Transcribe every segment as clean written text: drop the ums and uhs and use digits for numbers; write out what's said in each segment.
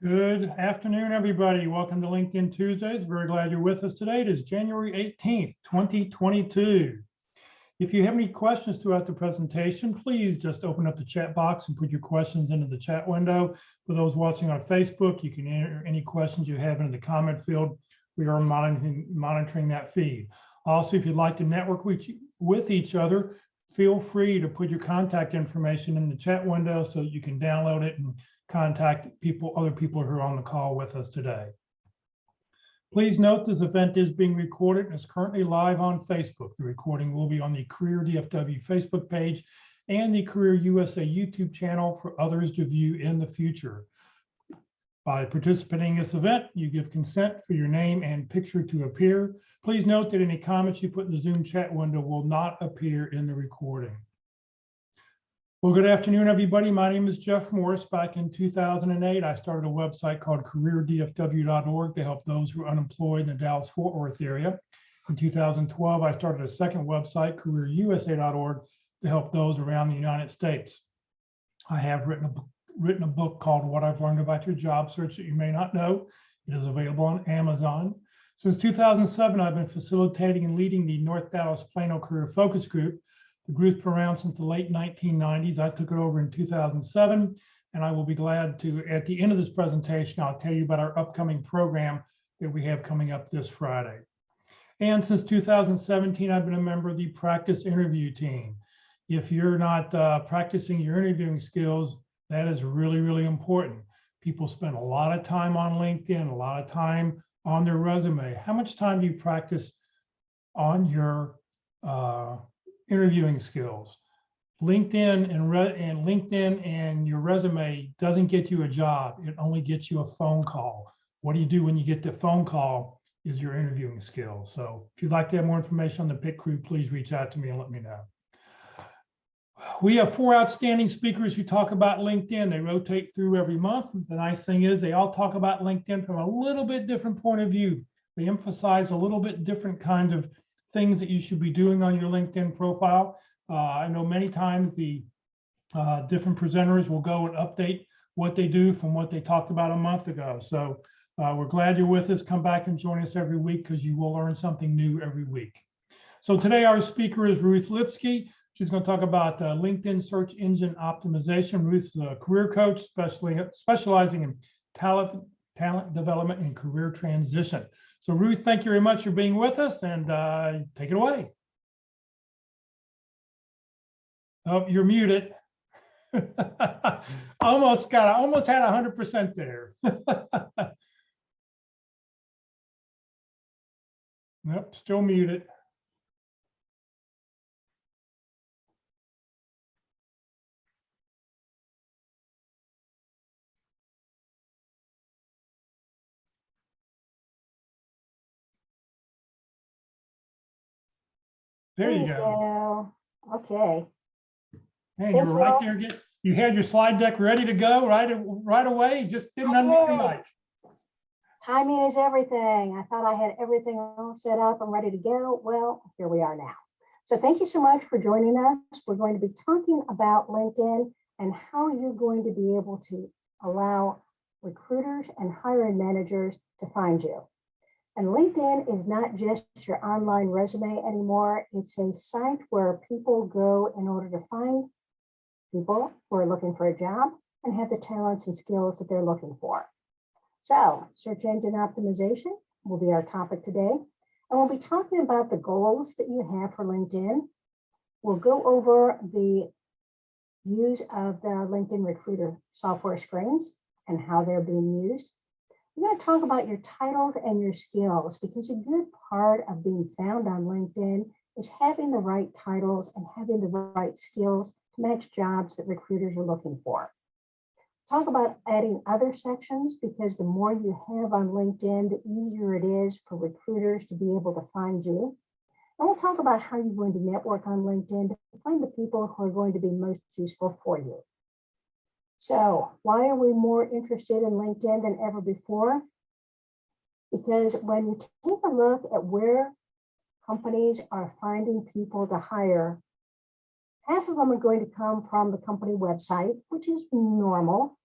Good afternoon, everybody. Welcome to LinkedIn Tuesdays. Very glad you're with us today. It is January 18th, 2022. If you have any questions throughout the presentation, please just open up the chat box and put your questions into the chat window. For those watching on Facebook, you can enter any questions you have into the comment field. We are monitoring that feed. Also, if you'd like to network with each other, feel free to put your contact information in the chat window so that you can download it and contact other people who are on the call with us today. Please note this event is being recorded and is currently live on Facebook. The recording will be on the Career DFW Facebook page and the Career USA YouTube channel for others to view in the future. By participating in this event, you give consent for your name and picture to appear. Please note that any comments you put in the Zoom chat window will not appear in the recording. Well, good afternoon, everybody. My name is Jeff Morris. Back in 2008, I started a website called careerdfw.org to help those who are unemployed in the Dallas-Fort Worth area. In 2012, I started a second website, careerusa.org, to help those around the United States. I have written a book called What I've Learned About Your Job Search that you may not know. It is available on Amazon. Since 2007, I've been facilitating and leading the North Dallas Plano Career Focus Group. The group's been around since the late 1990s. I took it over in 2007, and I will be glad to, at the end of this presentation, I'll tell you about our upcoming program that we have coming up this Friday. And since 2017, I've been a member of the practice interview team. If you're not practicing your interviewing skills, that is really, really important. People spend a lot of time on LinkedIn, a lot of time on their resume. How much time do you practice on your interviewing skills? LinkedIn and your resume doesn't get you a job. It only gets you a phone call. What do you do when you get the phone call is your interviewing skills. So if you'd like to have more information on the PIT crew, please reach out to me and let me know. We have 4 outstanding speakers who talk about LinkedIn. They rotate through every month. The nice thing is they all talk about LinkedIn from a little bit different point of view. They emphasize a little bit different kinds of things that you should be doing on your LinkedIn profile. I know many times the different presenters will go and update what they do from what they talked about a month ago. So we're glad you're with us. Come back and join us every week because you will learn something new every week. So today our speaker is Ruth Lipsky. She's going to talk about LinkedIn search engine optimization. Ruth's a career coach specializing in talent development and career transition. So Ruth, thank you very much for being with us, and take it away. Oh, you're muted. almost had 100% there. Nope, still muted. There you go. Okay. Man, you were right there. You had your slide deck ready to go right away. Just didn't unmute your mic. Timing is everything. I thought I had everything all set up and ready to go. Well, here we are now. So thank you so much for joining us. We're going to be talking about LinkedIn and how you're going to be able to allow recruiters and hiring managers to find you. And LinkedIn is not just your online resume anymore. It's a site where people go in order to find people who are looking for a job and have the talents and skills that they're looking for. So search engine optimization will be our topic today. And we'll be talking about the goals that you have for LinkedIn. We'll go over the use of the LinkedIn Recruiter software screens and how they're being used. We're going to talk about your titles and your skills, because a good part of being found on LinkedIn is having the right titles and having the right skills to match jobs that recruiters are looking for. Talk about adding other sections, because the more you have on LinkedIn, the easier it is for recruiters to be able to find you. And we'll talk about how you're going to network on LinkedIn to find the people who are going to be most useful for you. So why are we more interested in LinkedIn than ever before? Because when you take a look at where companies are finding people to hire, half of them are going to come from the company website, which is normal.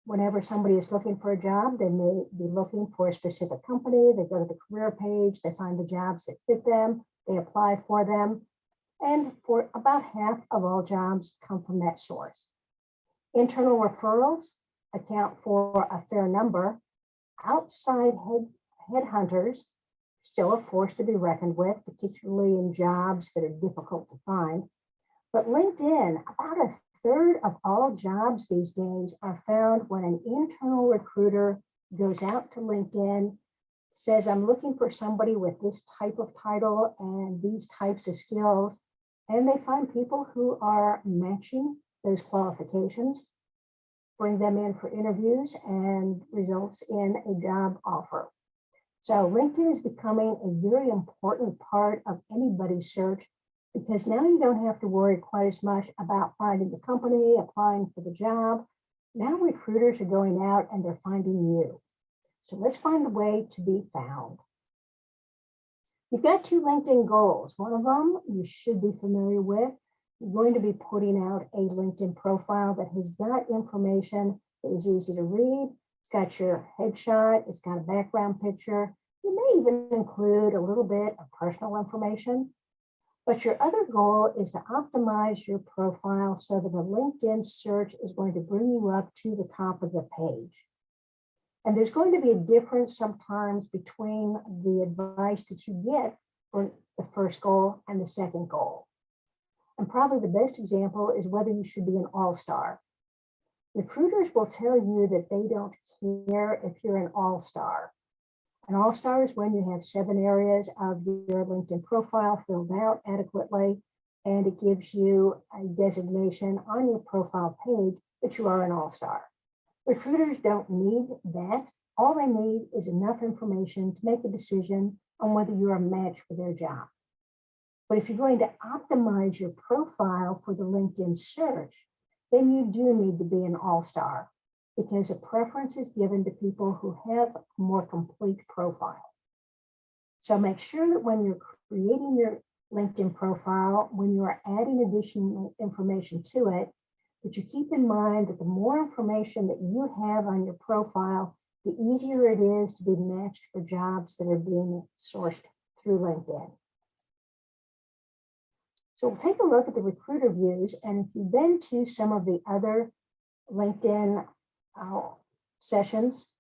Whenever somebody is looking for a job, they may be looking for a specific company. They go to the career page, they find the jobs that fit them, they apply for them. And for about half of all jobs come from that source. Internal referrals account for a fair number. Outside headhunters still a force to be reckoned with, particularly in jobs that are difficult to find. But LinkedIn, about a third of all jobs these days are found when an internal recruiter goes out to LinkedIn, says, I'm looking for somebody with this type of title and these types of skills. And they find people who are matching those qualifications, bring them in for interviews, and results in a job offer. So LinkedIn is becoming a very important part of anybody's search, because now you don't have to worry quite as much about finding the company, applying for the job. Now recruiters are going out and they're finding you. So let's find a way to be found. You've got two LinkedIn goals. One of them you should be familiar with. You're going to be putting out a LinkedIn profile that has got information that is easy to read. It's got your headshot. It's got a background picture. You may even include a little bit of personal information. But your other goal is to optimize your profile so that a LinkedIn search is going to bring you up to the top of the page. And there's going to be a difference sometimes between the advice that you get for the first goal and the second goal. And probably the best example is whether you should be an all-star. Recruiters will tell you that they don't care if you're an all-star. An all-star is when you have 7 areas of your LinkedIn profile filled out adequately, and it gives you a designation on your profile page that you are an all-star. Recruiters don't need that. All they need is enough information to make a decision on whether you're a match for their job. But if you're going to optimize your profile for the LinkedIn search, then you do need to be an all-star, because a preference is given to people who have a more complete profile. So make sure that when you're creating your LinkedIn profile, when you are adding additional information to it, that you keep in mind that the more information that you have on your profile, the easier it is to be matched for jobs that are being sourced through LinkedIn. So we'll take a look at the recruiter views, and if you've been to some of the other LinkedIn sessions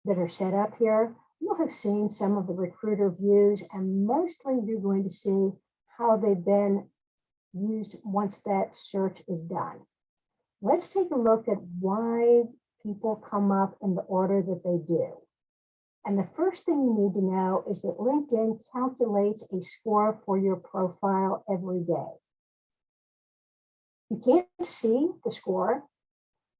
that are set up here, you'll have seen some of the recruiter views, and mostly you're going to see how they've been used once that search is done. Let's take a look at why people come up in the order that they do. And the first thing you need to know is that LinkedIn calculates a score for your profile every day. You can't see the score,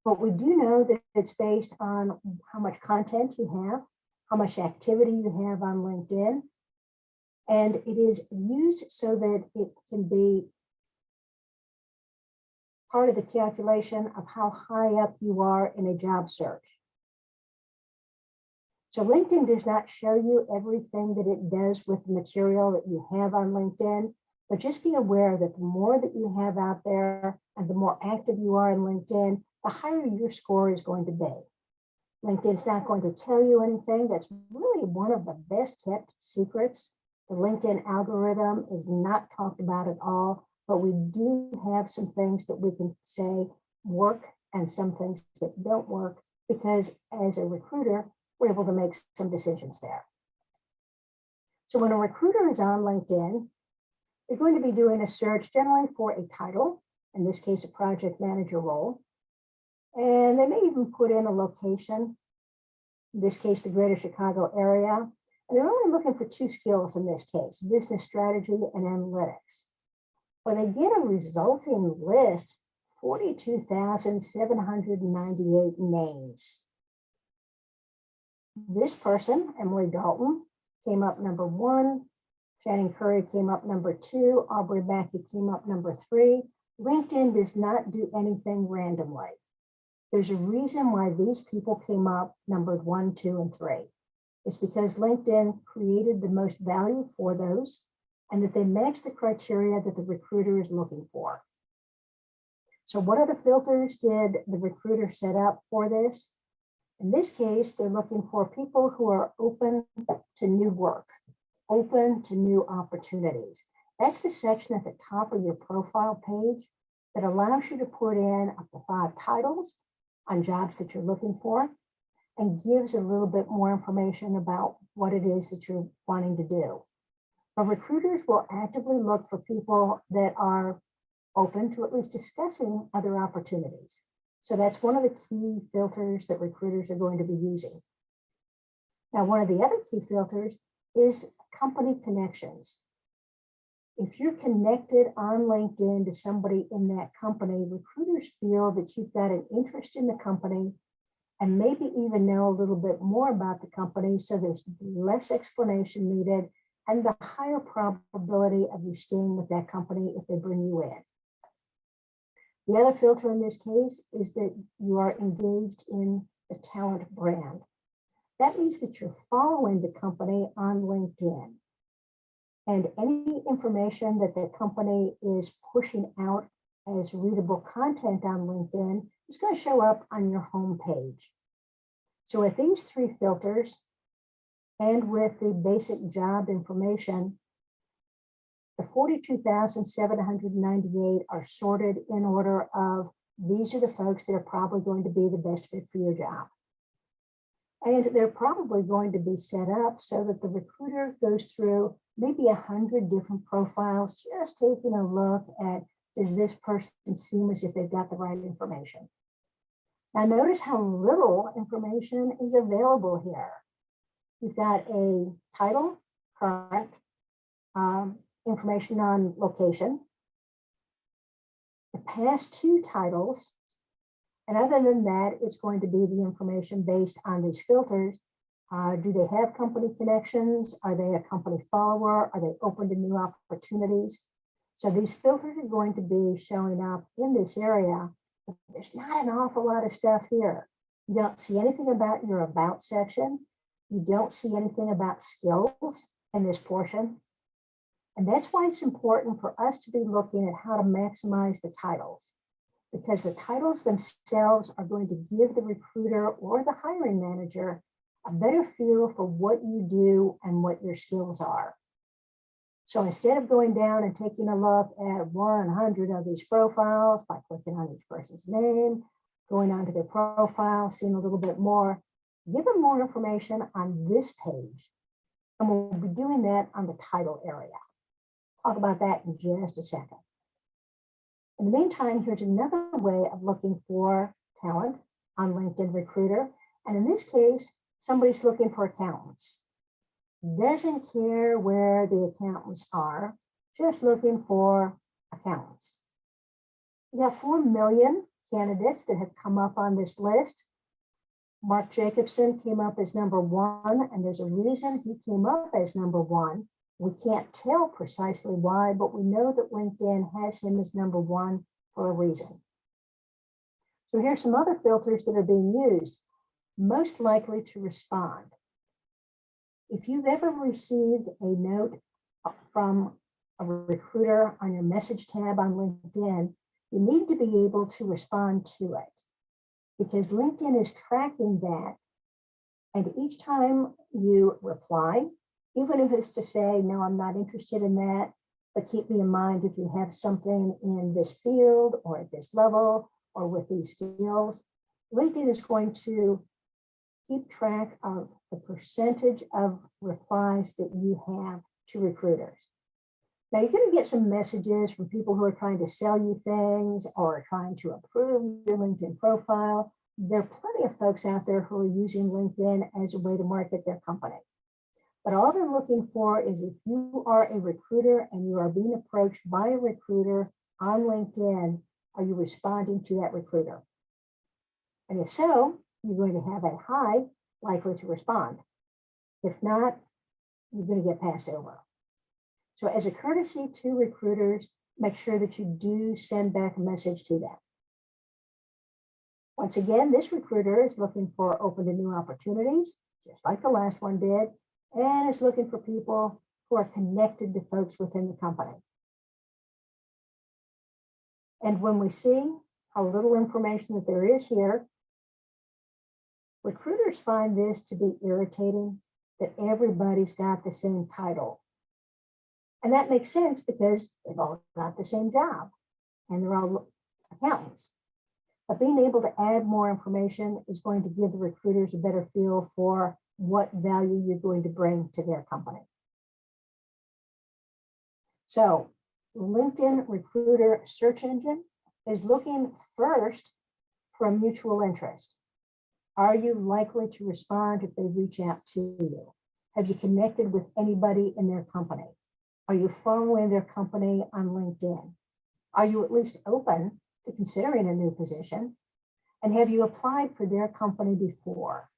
but we do know that it's based on how much content you have, how much activity you have on LinkedIn, and it is used so that it can be part of the calculation of how high up you are in a job search. So LinkedIn does not show you everything that it does with the material that you have on LinkedIn, but just be aware that the more that you have out there and the more active you are in LinkedIn, the higher your score is going to be. LinkedIn's not going to tell you anything. That's really one of the best kept secrets. The LinkedIn algorithm is not talked about at all, but we do have some things that we can say work and some things that don't work, because as a recruiter, we're able to make some decisions there. So when a recruiter is on LinkedIn, they're going to be doing a search generally for a title, in this case, a project manager role. And they may even put in a location, in this case, the greater Chicago area. And they're only looking for 2 skills in this case, business strategy and analytics. When they get a resulting list, 42,798 names. This person, Emily Dalton, came up number 1. Shannon Curry came up number 2. Aubrey Mackey came up number 3. LinkedIn does not do anything randomly. There's a reason why these people came up numbered 1, 2, and 3. It's because LinkedIn created the most value for those, and that they match the criteria that the recruiter is looking for. So what other filters did the recruiter set up for this? In this case, they're looking for people who are open to new work, open to new opportunities. That's the section at the top of your profile page that allows you to put in up to 5 titles on jobs that you're looking for and gives a little bit more information about what it is that you're wanting to do. But recruiters will actively look for people that are open to at least discussing other opportunities. So that's one of the key filters that recruiters are going to be using. Now, one of the other key filters is company connections. If you're connected on LinkedIn to somebody in that company, recruiters feel that you've got an interest in the company and maybe even know a little bit more about the company, so there's less explanation needed and the higher probability of you staying with that company if they bring you in. The other filter in this case is that you are engaged in the talent brand. That means that you're following the company on LinkedIn. And any information that the company is pushing out as readable content on LinkedIn is going to show up on your home page. So with these 3 filters and with the basic job information, the 42,798 are sorted in order of these are the folks that are probably going to be the best fit for your job. And they're probably going to be set up so that the recruiter goes through maybe 100 different profiles, just taking a look at, does this person seem as if they've got the right information? Now notice how little information is available here. You've got a title, current, information on location, the past 2 titles, and other than that, it's going to be the information based on these filters. Do they have company connections? Are they a company follower? Are they open to new opportunities? So these filters are going to be showing up in this area. There's not an awful lot of stuff here. You don't see anything about your about section. You don't see anything about skills in this portion. And that's why it's important for us to be looking at how to maximize the titles, because the titles themselves are going to give the recruiter or the hiring manager a better feel for what you do and what your skills are. So instead of going down and taking a look at 100 of these profiles by clicking on each person's name, going onto their profile, seeing a little bit more, give them more information on this page. And we'll be doing that on the title area. Talk about that in just a second. In the meantime, here's another way of looking for talent on LinkedIn Recruiter. And in this case, somebody's looking for accountants. Doesn't care where the accountants are, just looking for accountants. We have 4 million candidates that have come up on this list. Mark Jacobson came up as number 1, and there's a reason he came up as number 1. We can't tell precisely why, but we know that LinkedIn has him as number 1 for a reason. So here's some other filters that are being used, most likely to respond. If you've ever received a note from a recruiter on your message tab on LinkedIn, you need to be able to respond to it, because LinkedIn is tracking that. And each time you reply, even if it's to say, no, I'm not interested in that, but keep me in mind if you have something in this field or at this level or with these skills, LinkedIn is going to keep track of the percentage of replies that you have to recruiters. Now you're going to get some messages from people who are trying to sell you things or trying to improve your LinkedIn profile. There are plenty of folks out there who are using LinkedIn as a way to market their company. But all they're looking for is if you are a recruiter and you are being approached by a recruiter on LinkedIn, are you responding to that recruiter? And if so, you're going to have a high likely to respond. If not, you're going to get passed over. So as a courtesy to recruiters, make sure that you do send back a message to them. Once again, this recruiter is looking for open to new opportunities, just like the last one did, and is looking for people who are connected to folks within the company. And when we see how little information that there is here. Recruiters find this to be irritating, that everybody's got the same title. And that makes sense because they've all got the same job and they're all accountants. But being able to add more information is going to give the recruiters a better feel for what value you're going to bring to their company. So LinkedIn Recruiter search engine is looking first for a mutual interest. Are you likely to respond if they reach out to you? Have you connected with anybody in their company? Are you following their company on LinkedIn? Are you at least open to considering a new position? And have you applied for their company before?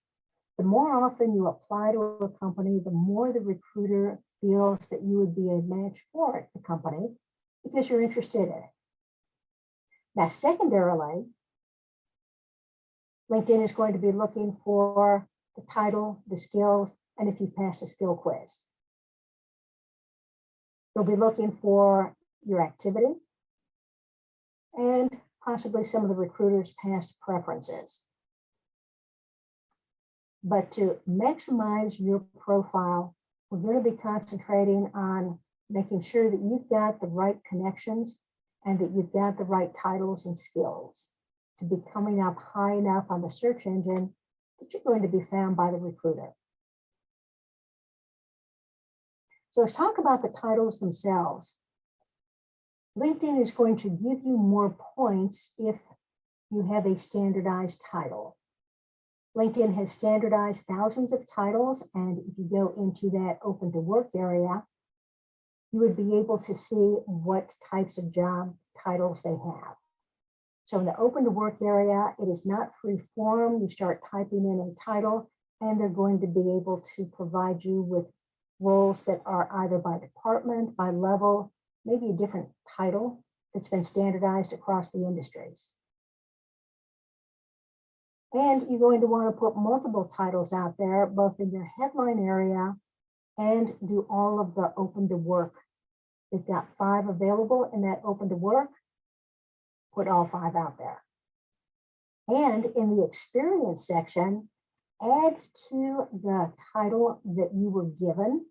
The more often you apply to a company, the more the recruiter feels that you would be a match for the company because you're interested in it. Now, secondarily, LinkedIn is going to be looking for the title, the skills, and if you've passed a skill quiz. They'll be looking for your activity and possibly some of the recruiter's past preferences. But to maximize your profile, we're going to be concentrating on making sure that you've got the right connections and that you've got the right titles and skills to be coming up high enough on the search engine that you're going to be found by the recruiter. So let's talk about the titles themselves. LinkedIn is going to give you more points if you have a standardized title. LinkedIn has standardized thousands of titles, and if you go into that open to work area, you would be able to see what types of job titles they have. So in the open to work area, it is not free form. You start typing in a title, and they're going to be able to provide you with roles that are either by department, by level, maybe a different title that's been standardized across the industries. And you're going to want to put multiple titles out there, both in your headline area and do all of the open to work. They've got 5 available in that open to work. Put all 5 out there. And in the experience section, add to the title that you were given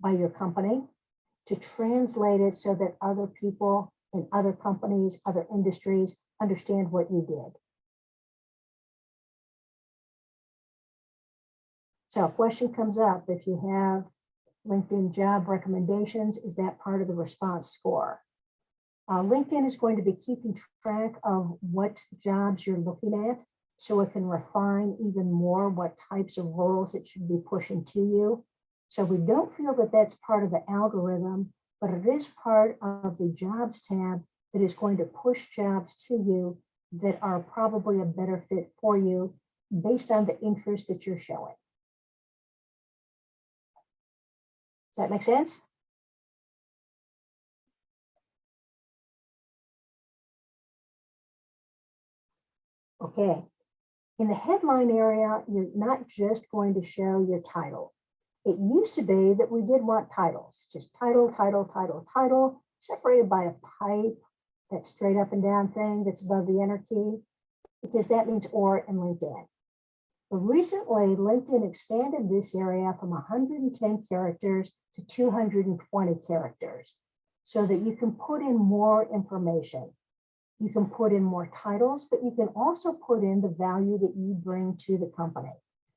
by your company to translate it so that other people in other companies, other industries understand what you did. So a question comes up, if you have LinkedIn job recommendations, is that part of the response score? LinkedIn is going to be keeping track of what jobs you're looking at so it can refine even more what types of roles it should be pushing to you. So we don't feel that that's part of the algorithm, but it is part of the jobs tab that is going to push jobs to you that are probably a better fit for you based on the interest that you're showing. Does that make sense? Okay. In the headline area, you're not just going to show your title. It used to be that we did want titles, just title, title, title, title, separated by a pipe, that straight up and down thing that's above the enter key, because that means or in LinkedIn. But recently, LinkedIn expanded this area from 110 characters to 220 characters so that you can put in more information. You can put in more titles, but you can also put in the value that you bring to the company.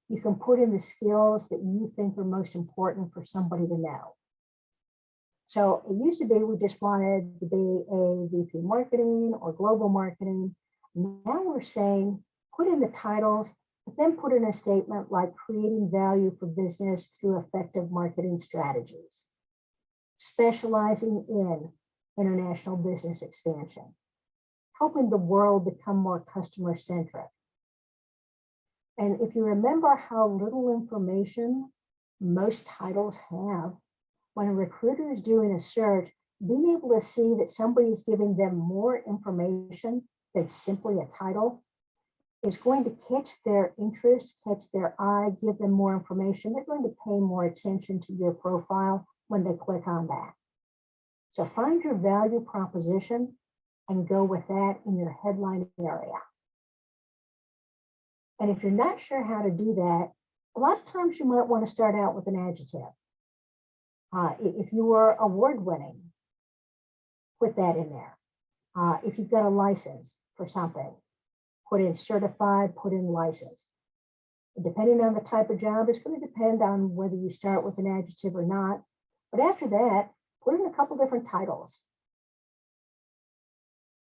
You can put in the skills that you think are most important for somebody to know. So it used to be we just wanted to be a VP marketing or global marketing. Now we're saying put in the titles, but then put in a statement like creating value for business through effective marketing strategies, specializing in international business expansion, helping the world become more customer-centric. And if you remember how little information most titles have, when a recruiter is doing a search, being able to see that somebody is giving them more information than simply a title is going to catch their interest, catch their eye, give them more information. They're going to pay more attention to your profile when they click on that. So find your value proposition and go with that in your headline area. And if you're not sure how to do that, a lot of times you might want to start out with an adjective. If you were award-winning, put that in there. If you've got a license for something, put in certified, put in license. Depending on the type of job, it's going to depend on whether you start with an adjective or not. But after that, put in a couple different titles.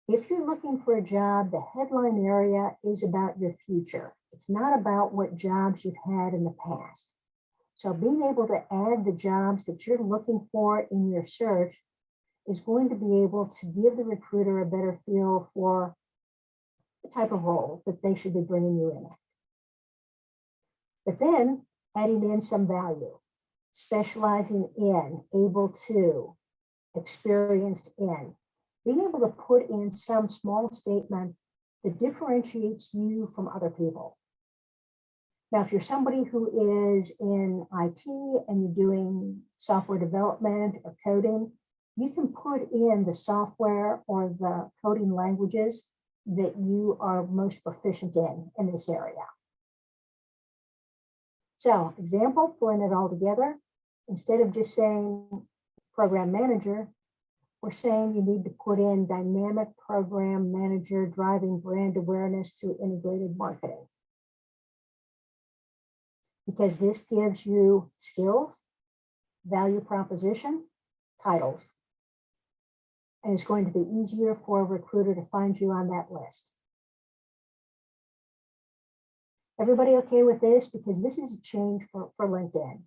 If you're looking for a job, the headline area is about your future. It's not about what jobs you've had in the past. So being able to add the jobs that you're looking for in your search is going to be able to give the recruiter a better feel for the type of role that they should be bringing you in at. But then adding in some value, specializing in, able to, experienced in, being able to put in some small statement that differentiates you from other people. Now, if you're somebody who is in IT and you're doing software development or coding, you can put in the software or the coding languages that you are most proficient in this area. So, example, pulling it all together, instead of just saying program manager, we're saying you need to put in dynamic program manager driving brand awareness through integrated marketing. Because this gives you skills, value proposition, titles. And it's going to be easier for a recruiter to find you on that list. Everybody okay with this? Because this is a change for LinkedIn.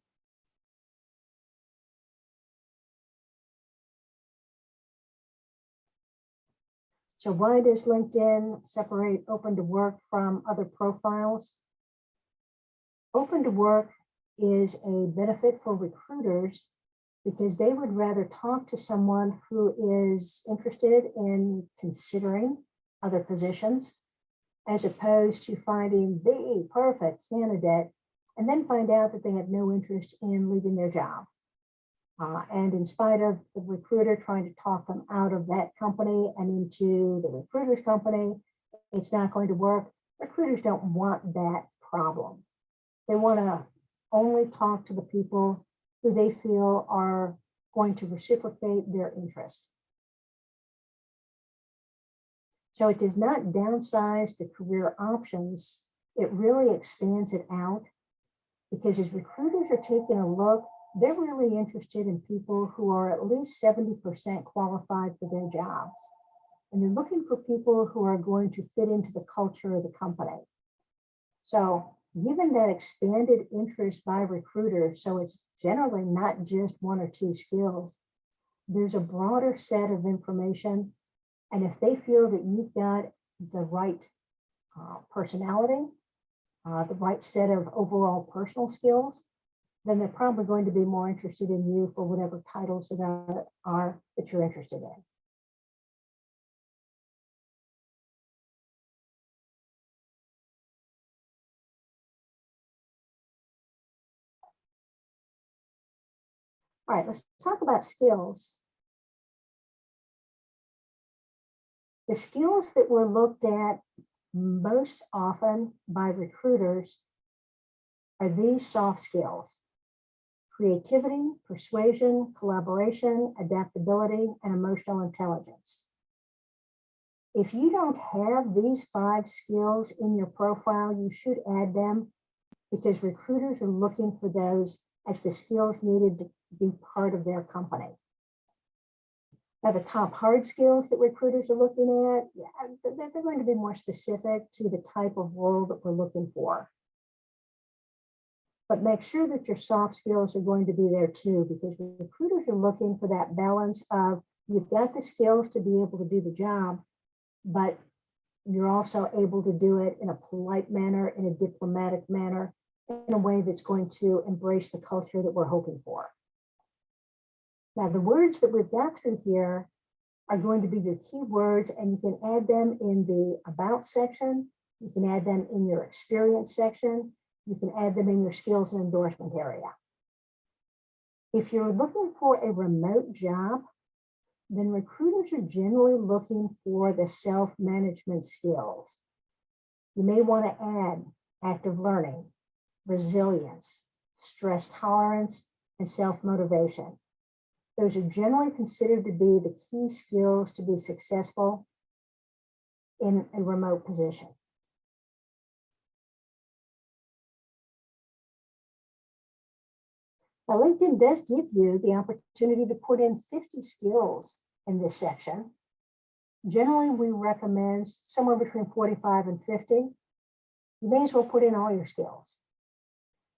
So why does LinkedIn separate open to work from other profiles? Open to work is a benefit for recruiters because they would rather talk to someone who is interested in considering other positions as opposed to finding the perfect candidate and then find out that they have no interest in leaving their job. And in spite of the recruiter trying to talk them out of that company and into the recruiter's company, it's not going to work. Recruiters don't want that problem. They want to only talk to the people who they feel are going to reciprocate their interest. So it does not downsize the career options. It really expands it out because as recruiters are taking a look, they're really interested in people who are at least 70% qualified for their jobs. And they're looking for people who are going to fit into the culture of the company. So given that expanded interest by recruiters, so it's generally not just one or two skills, there's a broader set of information. And if they feel that you've got the right personality, the right set of overall personal skills, then they're probably going to be more interested in you for whatever titles that are that you're interested in. All right, let's talk about skills. The skills that were looked at most often by recruiters are these soft skills: creativity, persuasion, collaboration, adaptability, and emotional intelligence. If you don't have these 5 skills in your profile, you should add them because recruiters are looking for those as the skills needed to be part of their company. Now, the top hard skills that recruiters are looking at, they're going to be more specific to the type of role that we're looking for. But make sure that your soft skills are going to be there too, because recruiters are looking for that balance of you've got the skills to be able to do the job, but you're also able to do it in a polite manner, in a diplomatic manner, in a way that's going to embrace the culture that we're hoping for. Now, the words that we've got through here are going to be your key words, and you can add them in the About section. You can add them in your Experience section. You can add them in your Skills and Endorsement area. If you're looking for a remote job, then recruiters are generally looking for the self-management skills. You may want to add active learning, resilience, stress tolerance, and self-motivation. Those are generally considered to be the key skills to be successful in a remote position. Now, LinkedIn does give you the opportunity to put in 50 skills in this section. Generally, we recommend somewhere between 45 and 50. You may as well put in all your skills.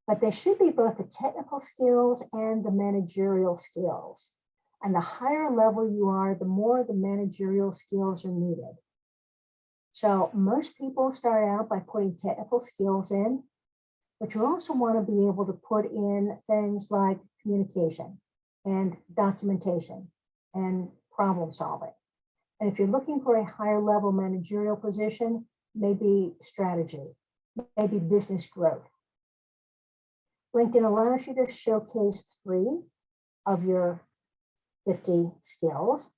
But they should be both the technical skills and the managerial skills. And the higher level you are, the more the managerial skills are needed. So most people start out by putting technical skills in, but you also want to be able to put in things like communication and documentation and problem solving. And if you're looking for a higher level managerial position, maybe strategy, maybe business growth. LinkedIn allows you to showcase 3 of your 50 skills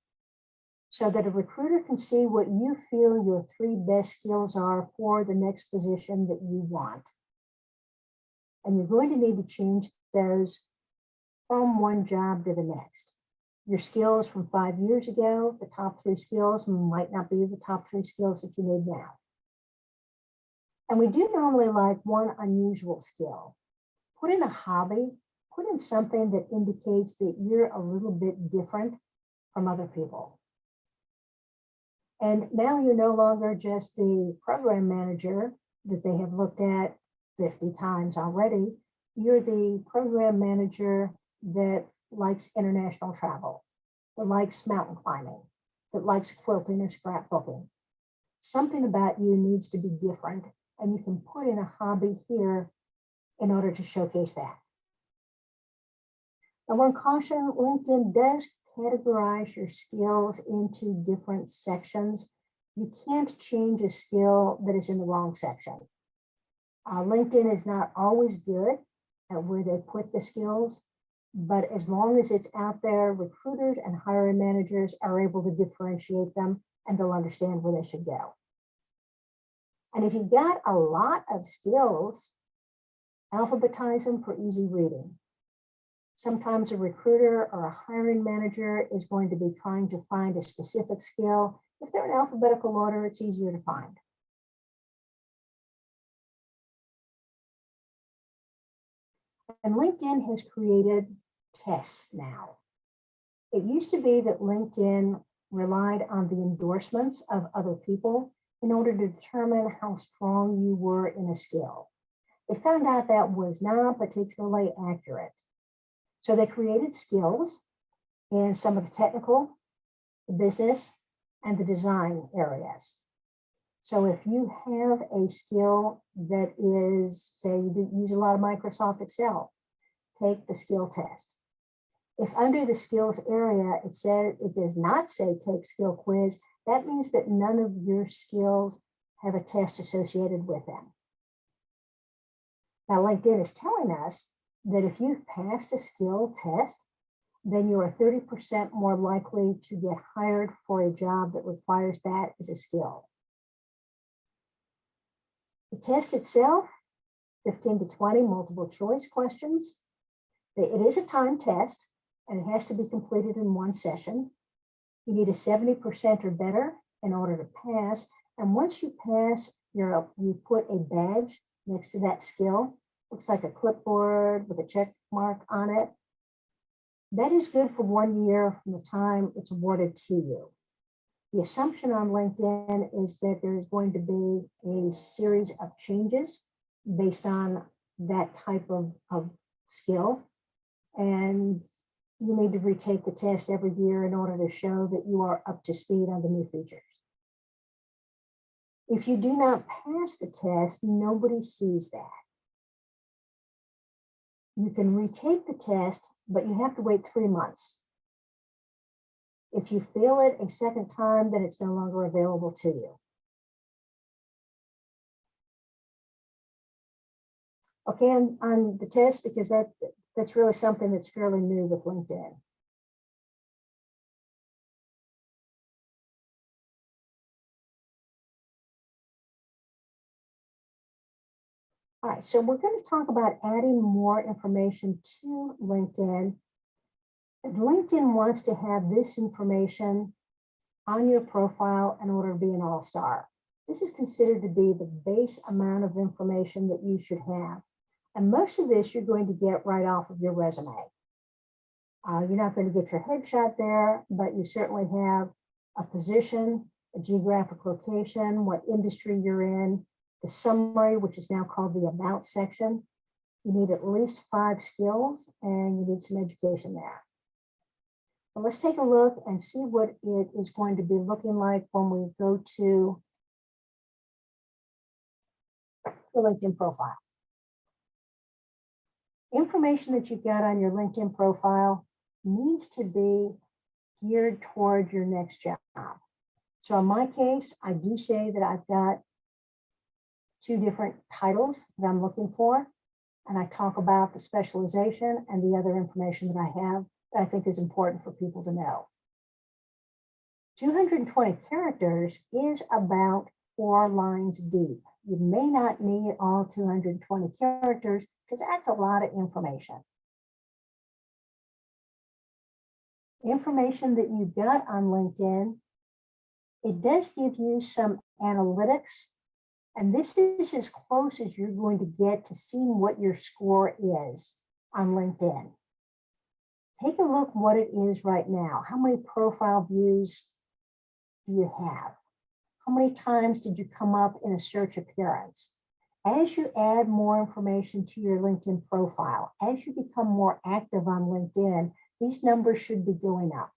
so that a recruiter can see what you feel your 3 best skills are for the next position that you want. And you're going to need to change those from one job to the next. Your skills from 5 years ago, the top 3 skills might not be the top 3 skills that you need now. And we do normally like one unusual skill. Put in a hobby, put in something that indicates that you're a little bit different from other people. And now you're no longer just the program manager that they have looked at 50 times already. You're the program manager that likes international travel, that likes mountain climbing, that likes quilting or scrapbooking. Something about you needs to be different, and you can put in a hobby here in order to showcase that. Now, one caution, LinkedIn does categorize your skills into different sections. You can't change a skill that is in the wrong section. LinkedIn is not always good at where they put the skills, but as long as it's out there, recruiters and hiring managers are able to differentiate them and they'll understand where they should go. And if you've got a lot of skills, alphabetize them for easy reading. Sometimes a recruiter or a hiring manager is going to be trying to find a specific skill. If they're in alphabetical order, it's easier to find. And LinkedIn has created tests now. It used to be that LinkedIn relied on the endorsements of other people in order to determine how strong you were in a skill. They found out that was not particularly accurate. So they created skills in some of the technical, the business, and the design areas. So if you have a skill that is, say, you use a lot of Microsoft Excel, take the skill test. If under the skills area, it says it does not say take skill quiz, that means that none of your skills have a test associated with them. Now, LinkedIn is telling us that if you've passed a skill test, then you are 30% more likely to get hired for a job that requires that as a skill. The test itself, 15 to 20 multiple choice questions. It is a time test and it has to be completed in one session. You need a 70% or better in order to pass. And once you pass, you put a badge next to that skill. Looks like a clipboard with a check mark on it. That is good for 1 year from the time it's awarded to you. The assumption on LinkedIn is that there is going to be a series of changes based on that type of skill. And you need to retake the test every year in order to show that you are up to speed on the new features. If you do not pass the test, nobody sees that. You can retake the test, but you have to wait 3 months. If you fail it a second time, then it's no longer available to you. Okay, on the test, because that's really something that's fairly new with LinkedIn. All right, so we're going to talk about adding more information to LinkedIn. And LinkedIn wants to have this information on your profile in order to be an all-star. This is considered to be the base amount of information that you should have. And most of this you're going to get right off of your resume. You're not going to get your headshot there, but you certainly have a position, a geographic location, what industry you're in, the summary, which is now called the About section. You need at least 5 skills and you need some education there. But let's take a look and see what it is going to be looking like when we go to the LinkedIn profile. Information that you've got on your LinkedIn profile needs to be geared toward your next job. So in my case, I do say that I've got 2 different titles that I'm looking for, and I talk about the specialization and the other information that I have that I think is important for people to know. 220 characters is about 4 lines deep. You may not need all 220 characters because that's a lot of information. Information that you've got on LinkedIn, it does give you some analytics, and this is as close as you're going to get to seeing what your score is on LinkedIn. Take a look what it is right now. How many profile views do you have? How many times did you come up in a search appearance? As you add more information to your LinkedIn profile, as you become more active on LinkedIn, these numbers should be going up.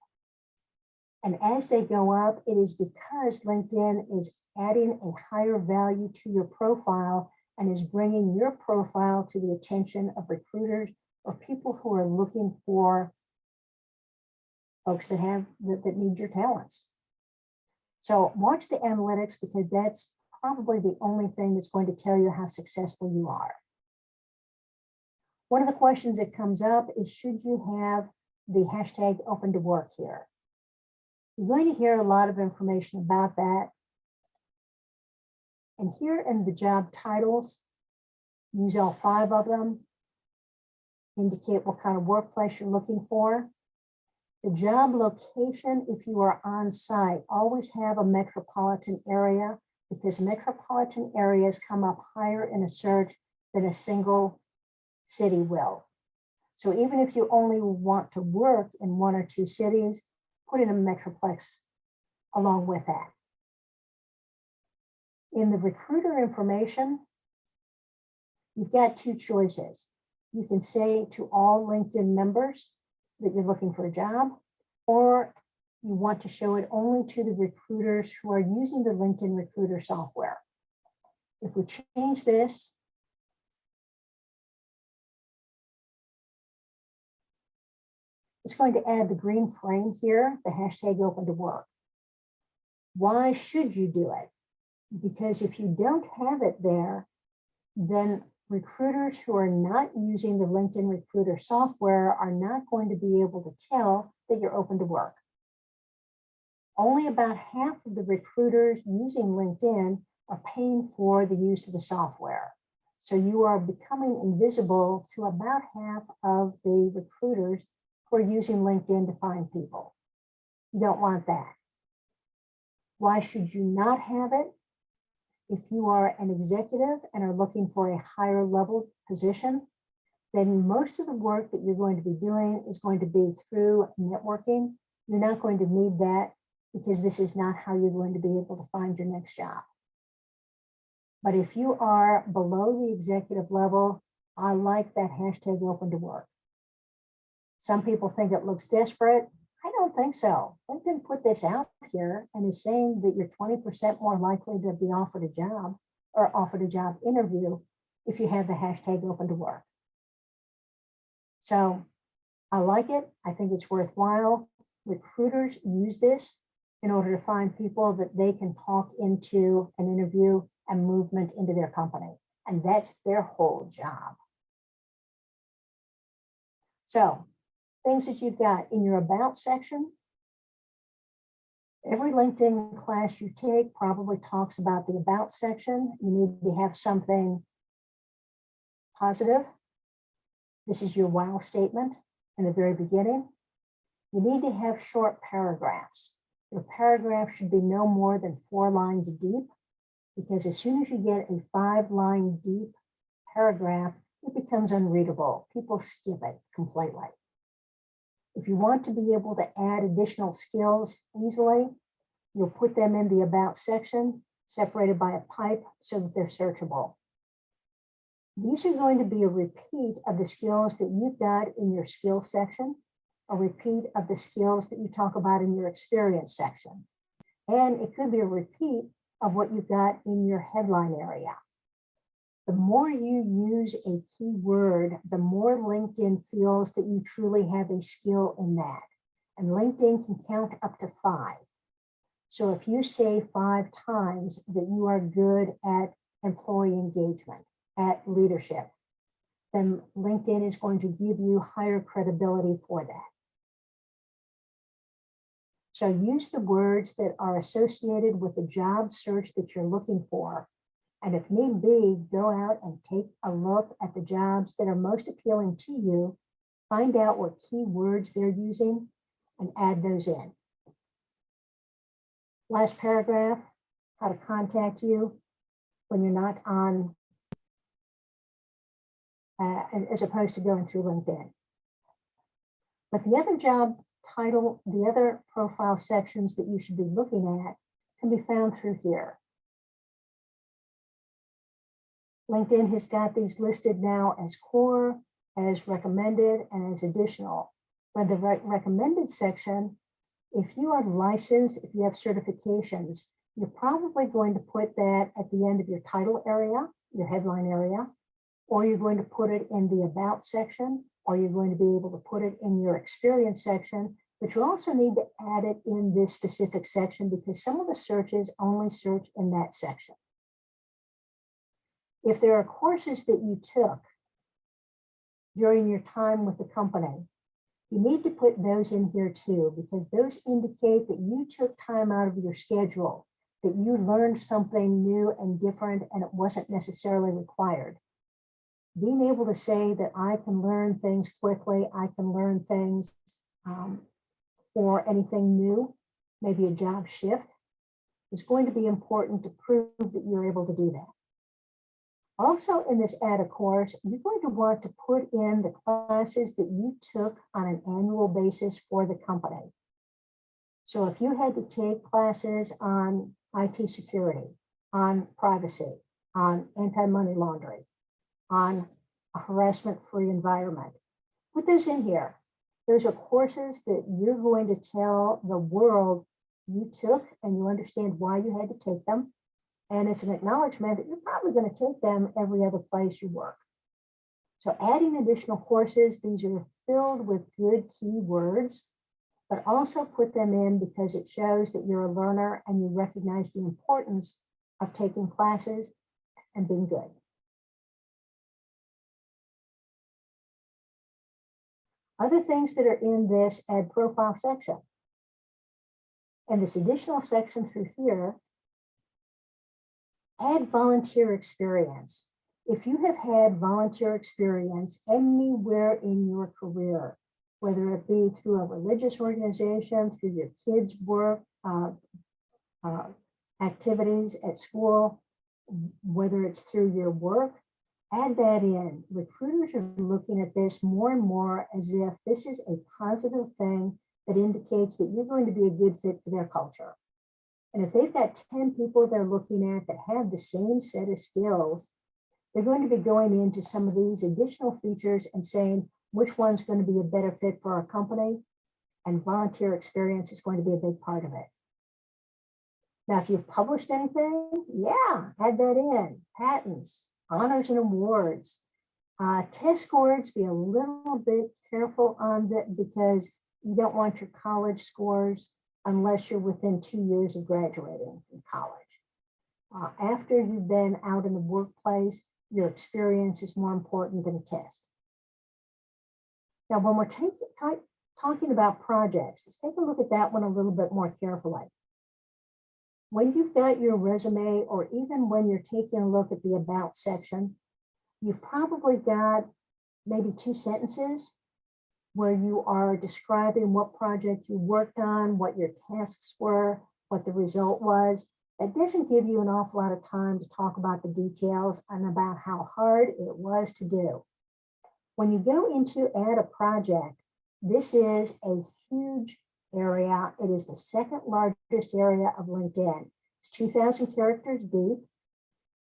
And as they go up, it is because LinkedIn is adding a higher value to your profile and is bringing your profile to the attention of recruiters or people who are looking for folks that need your talents. So watch the analytics because that's probably the only thing that's going to tell you how successful you are. One of the questions that comes up is, should you have the hashtag open to work here? You're going to hear a lot of information about that. And here in the job titles, use all 5 of them, indicate what kind of workplace you're looking for. The job location, if you are on site, always have a metropolitan area because metropolitan areas come up higher in a search than a single city will. So even if you only want to work in 1 or 2 cities, put in a metroplex along with that. In the recruiter information, you've got 2 choices. You can say to all LinkedIn members that you're looking for a job, or you want to show it only to the recruiters who are using the LinkedIn recruiter software. If we change this, it's going to add the green frame here, the hashtag open to work. Why should you do it? Because if you don't have it there, then recruiters who are not using the LinkedIn recruiter software are not going to be able to tell that you're open to work. Only about half of the recruiters using LinkedIn are paying for the use of the software. So you are becoming invisible to about half of the recruiters who are using LinkedIn to find people. You don't want that. Why should you not have it? If you are an executive and are looking for a higher level position, then most of the work that you're going to be doing is going to be through networking. You're not going to need that because this is not how you're going to be able to find your next job. But if you are below the executive level, I like that hashtag open to work. Some people think it looks desperate. I don't think so. LinkedIn put this out here and is saying that you're 20% more likely to be offered a job or offered a job interview if you have the hashtag open to work. So I like it. I think it's worthwhile. Recruiters use this in order to find people that they can talk into an interview and movement into their company. And that's their whole job. So things that you've got in your about section. Every LinkedIn class you take probably talks about the about section. You need to have something positive. This is your wow statement in the very beginning. You need to have short paragraphs. Your paragraph should be no more than 4 lines deep, because as soon as you get a 5-line deep paragraph, it becomes unreadable. People skip it completely. If you want to be able to add additional skills easily, you'll put them in the About section, separated by a pipe so that they're searchable. These are going to be a repeat of the skills that you've got in your skills section, a repeat of the skills that you talk about in your experience section. And it could be a repeat of what you've got in your headline area. The more you use a keyword, the more LinkedIn feels that you truly have a skill in that. And LinkedIn can count up to 5. So if you say 5 times that you are good at employee engagement, at leadership, then LinkedIn is going to give you higher credibility for that. So use the words that are associated with the job search that you're looking for. And if need be, go out and take a look at the jobs that are most appealing to you, find out what keywords they're using, and add those in. Last paragraph, how to contact you when you're not on, as opposed to going through LinkedIn. But the other job title, the other profile sections that you should be looking at can be found through here. LinkedIn has got these listed now as core, as recommended, and as additional. For the recommended section, if you are licensed, if you have certifications, you're probably going to put that at the end of your title area, your headline area, or you're going to put it in the About section, or you're going to be able to put it in your experience section, but you also need to add it in this specific section because some of the searches only search in that section. If there are courses that you took during your time with the company, you need to put those in here too, because those indicate that you took time out of your schedule, that you learned something new and different and it wasn't necessarily required. Being able to say that I can learn things quickly, I can learn things for anything new, maybe a job shift, is going to be important to prove that you're able to do that. Also in this add a course, you're going to want to put in the classes that you took on an annual basis for the company. So if you had to take classes on IT security, on privacy, on anti-money laundering, on a harassment-free environment, put those in here. Those are courses that you're going to tell the world you took and you understand why you had to take them. And it's an acknowledgement that you're probably going to take them every other place you work. So adding additional courses, these are filled with good keywords, but also put them in because it shows that you're a learner and you recognize the importance of taking classes and being good. Other things that are in this add profile section. And this additional section through here, add volunteer experience. If you have had volunteer experience anywhere in your career, whether it be through a religious organization, through your kids' work, activities at school, whether it's through your work, add that in. Recruiters are looking at this more and more as if this is a positive thing that indicates that you're going to be a good fit for their culture. And if they've got 10 people they're looking at that have the same set of skills, they're going to be going into some of these additional features and saying which one's going to be a better fit for our company, and volunteer experience is going to be a big part of it. Now, if you've published anything, yeah, add that in. Patents, honors and awards. Test scores, be a little bit careful on that because you don't want your college scores unless you're within 2 years of graduating from college. After you've been out in the workplace, your experience is more important than a test. Now, when we're talking about projects, let's take a look at that one a little bit more carefully. When you've got your resume, or even when you're taking a look at the About section, you've probably got maybe 2 sentences where you are describing what project you worked on, what your tasks were, what the result was. That doesn't give you an awful lot of time to talk about the details and about how hard it was to do. When you go into add a project, this is a huge area. It is the second largest area of LinkedIn. It's 2,000 characters deep.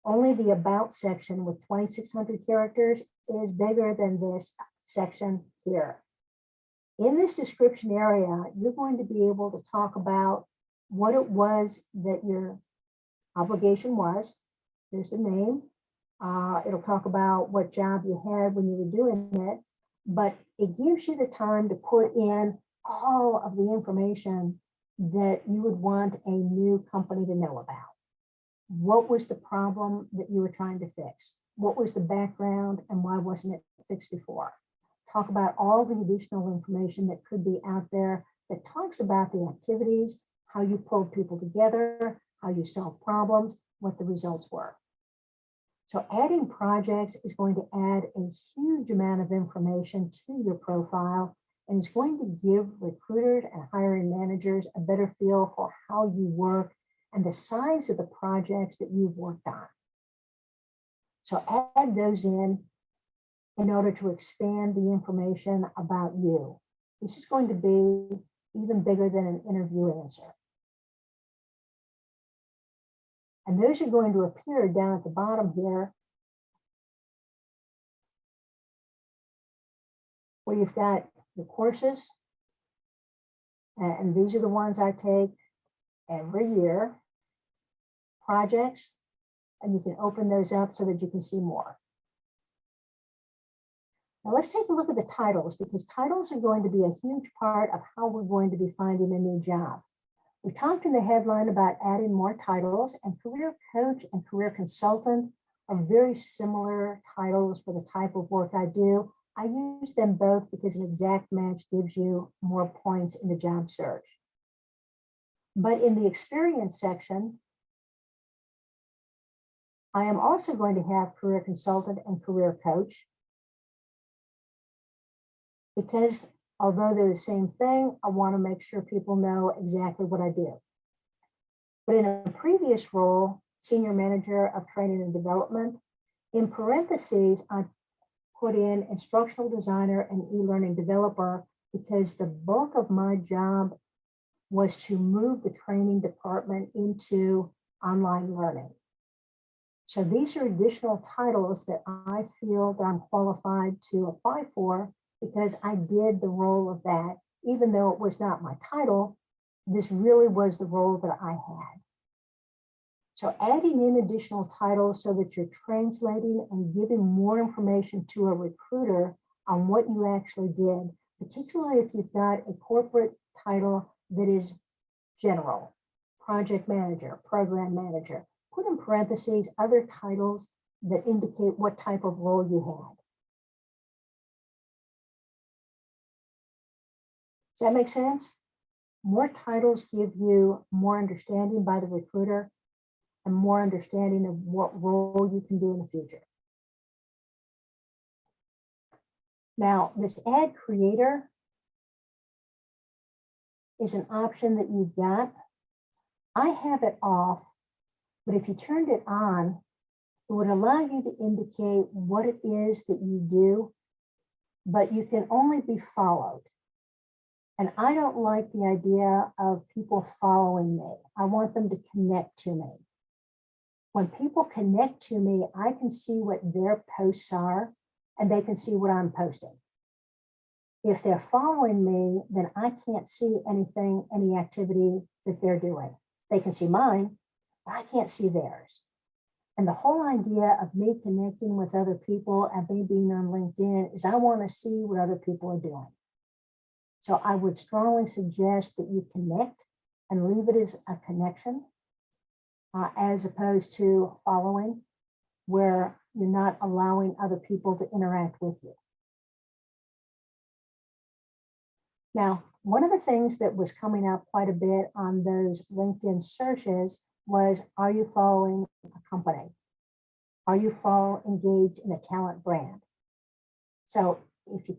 Only the about section with 2,600 characters is bigger than this section here. In this description area, you're going to be able to talk about what it was that your obligation was. There's the name. It'll talk about what job you had when you were doing it, but it gives you the time to put in all of the information that you would want a new company to know about. What was the problem that you were trying to fix? What was the background and why wasn't it fixed before? Talk about all the additional information that could be out there that talks about the activities, how you pulled people together, how you solved problems, what the results were. So adding projects is going to add a huge amount of information to your profile, and it's going to give recruiters and hiring managers a better feel for how you work and the size of the projects that you've worked on. So add those in order to expand the information about you. This is going to be even bigger than an interview answer. And those are going to appear down at the bottom here, where you've got your courses. And these are the ones I take every year. Projects, and you can open those up so that you can see more. Now let's take a look at the titles, because titles are going to be a huge part of how we're going to be finding a new job. We talked in the headline about adding more titles, and career coach and career consultant are very similar titles for the type of work I do. I use them both because an exact match gives you more points in the job search. But in the experience section, I am also going to have career consultant and career coach, because although they're the same thing, I want to make sure people know exactly what I do. But in a previous role, senior manager of training and development, in parentheses, I put in instructional designer and e-learning developer, because the bulk of my job was to move the training department into online learning. So these are additional titles that I feel that I'm qualified to apply for, because I did the role of that. Even though it was not my title, this really was the role that I had. So adding in additional titles so that you're translating and giving more information to a recruiter on what you actually did, particularly if you've got a corporate title that is general, project manager, program manager. Put in parentheses other titles that indicate what type of role you had. Does that make sense? More titles give you more understanding by the recruiter and more understanding of what role you can do in the future. Now, this ad creator is an option that you've got. I have it off, but if you turned it on, it would allow you to indicate what it is that you do, but you can only be followed. And I don't like the idea of people following me. I want them to connect to me. When people connect to me, I can see what their posts are, and they can see what I'm posting. If they're following me, then I can't see anything, any activity that they're doing. They can see mine, but I can't see theirs. And the whole idea of me connecting with other people and me being on LinkedIn is I want to see what other people are doing. So I would strongly suggest that you connect and leave it as a connection, as opposed to following, where you're not allowing other people to interact with you. Now, one of the things that was coming up quite a bit on those LinkedIn searches was, are you following a company? Are you engaged in a talent brand? So if you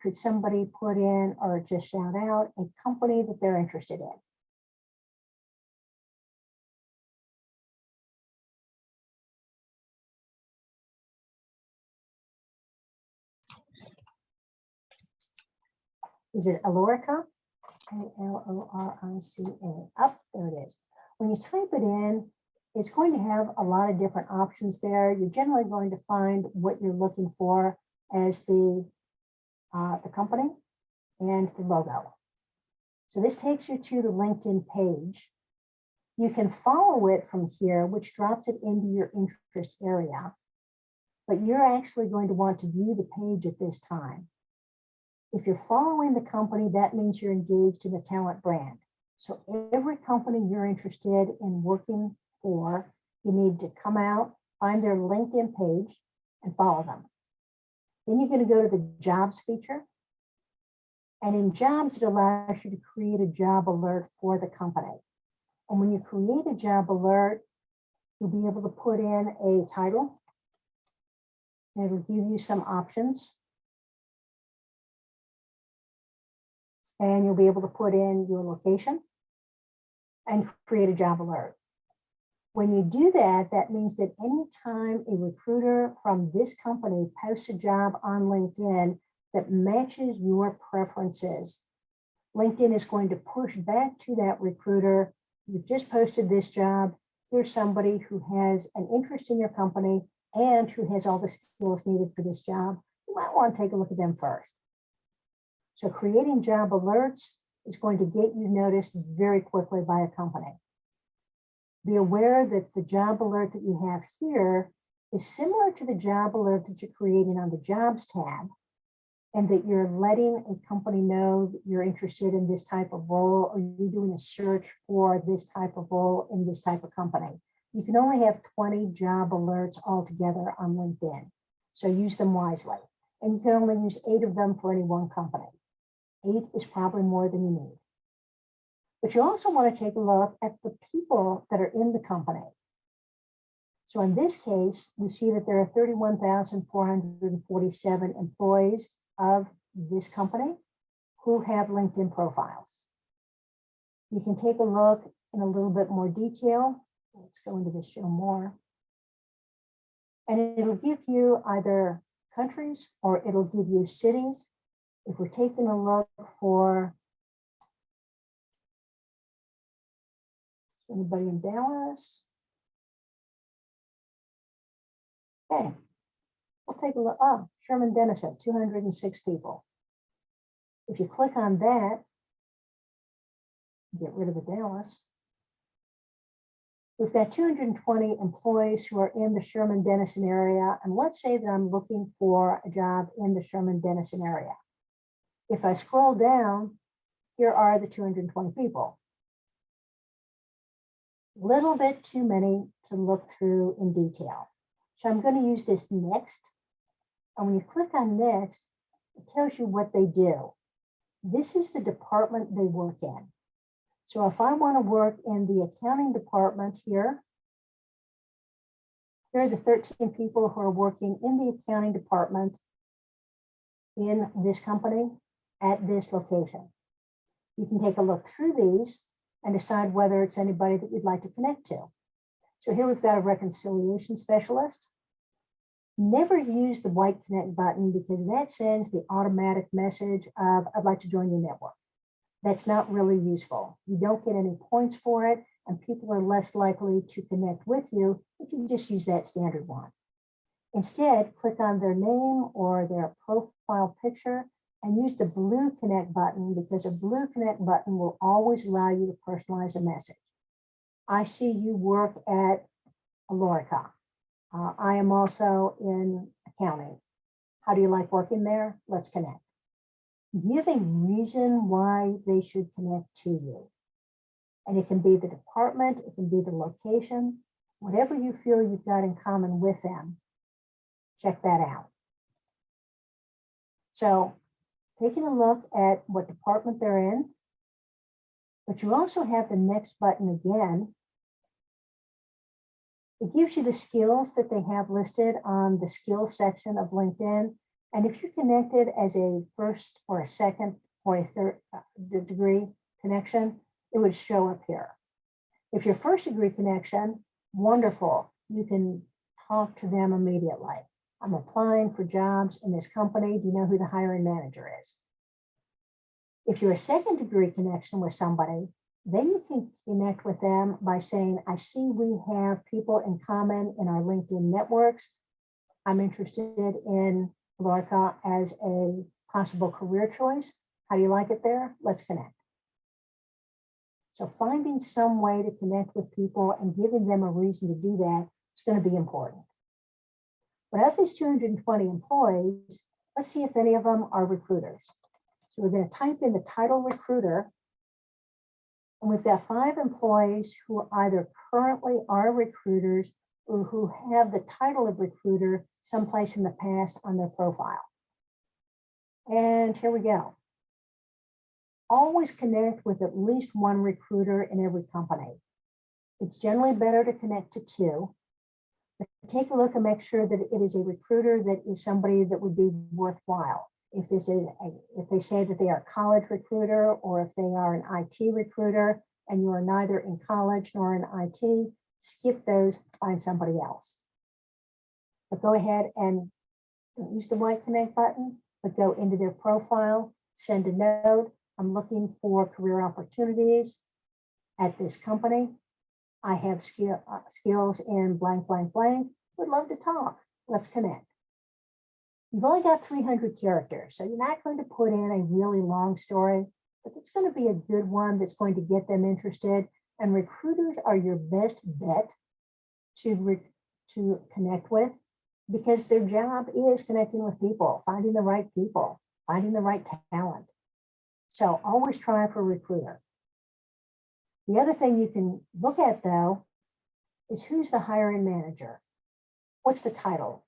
could somebody put in or just shout out a company that they're interested in? Is it Alorica? Alorica. Up, there it is. When you type it in, it's going to have a lot of different options there. You're generally going to find what you're looking for as the company and the logo. So this takes you to the LinkedIn page. You can follow it from here, which drops it into your interest area. But you're actually going to want to view the page at this time. If you're following the company, that means you're engaged in a talent brand. So every company you're interested in working for, you need to come out, find their LinkedIn page, and follow them. Then you're going to go to the jobs feature. And in jobs, it allows you to create a job alert for the company. And when you create a job alert, you'll be able to put in a title. And it'll give you some options. And you'll be able to put in your location and create a job alert. When you do that, that means that anytime a recruiter from this company posts a job on LinkedIn that matches your preferences, LinkedIn is going to push back to that recruiter. You've just posted this job. Here's somebody who has an interest in your company and who has all the skills needed for this job. You might want to take a look at them first. So creating job alerts is going to get you noticed very quickly by a company. Be aware that the job alert that you have here is similar to the job alert that you're creating on the jobs tab, and that you're letting a company know that you're interested in this type of role, or you're doing a search for this type of role in this type of company. You can only have 20 job alerts altogether on LinkedIn, so use them wisely. And you can only use 8 of them for any one company. 8 is probably more than you need. But you also want to take a look at the people that are in the company. So in this case, we see that there are 31,447 employees of this company who have LinkedIn profiles. You can take a look in a little bit more detail. Let's go into the show more. And it'll give you either countries or it'll give you cities. If we're taking a look for anybody in Dallas. Okay, we'll take a look. Oh, Sherman Denison, 206 people. If you click on that, get rid of the Dallas. We've got 220 employees who are in the Sherman Denison area. And let's say that I'm looking for a job in the Sherman Denison area. If I scroll down, here are the 220 people. Little bit too many to look through in detail. So I'm going to use this next. And when you click on next, it tells you what they do. This is the department they work in. So if I want to work in the accounting department here, here are the 13 people who are working in the accounting department in this company at this location. You can take a look through these and decide whether it's anybody that you'd like to connect to. So here we've got a reconciliation specialist. Never use the white connect button because that sends the automatic message of, I'd like to join your network. That's not really useful. You don't get any points for it, and people are less likely to connect with you if you just use that standard one. Instead, click on their name or their profile picture and use the blue connect button, because a blue connect button will always allow you to personalize a message. I see you work at Alorica. I am also in accounting. How do you like working there? Let's connect. Give a reason why they should connect to you. And it can be the department, it can be the location, whatever you feel you've got in common with them, check that out. So taking a look at what department they're in, but you also have the next button again. It gives you the skills that they have listed on the skills section of LinkedIn. And if you're connected as a first or a second or a third degree connection, it would show up here. If you're first degree connection, wonderful. You can talk to them immediately. I'm applying for jobs in this company. Do you know who the hiring manager is? If you're a second degree connection with somebody, then you can connect with them by saying, I see we have people in common in our LinkedIn networks. I'm interested in Lorca as a possible career choice. How do you like it there? Let's connect. So finding some way to connect with people and giving them a reason to do that is going to be important. But of these 220 employees, let's see if any of them are recruiters. So we're going to type in the title recruiter. And we've got 5 employees who either currently are recruiters or who have the title of recruiter someplace in the past on their profile. And here we go. Always connect with at least one recruiter in every company. It's generally better to connect to 2. But take a look and make sure that it is a recruiter that is somebody that would be worthwhile. If they say that they are a college recruiter, or if they are an IT recruiter and you are neither in college nor in IT, skip those, find somebody else. But go ahead and don't use the white connect button, but go into their profile, send a note. I'm looking for career opportunities at this company. I have skills in blank, blank, blank. Would love to talk. Let's connect. You've only got 300 characters, so you're not going to put in a really long story, but it's going to be a good one that's going to get them interested. And recruiters are your best bet to connect with, because their job is connecting with people, finding the right people, finding the right talent. So always try for a recruiter. The other thing you can look at, though, is who's the hiring manager? What's the title?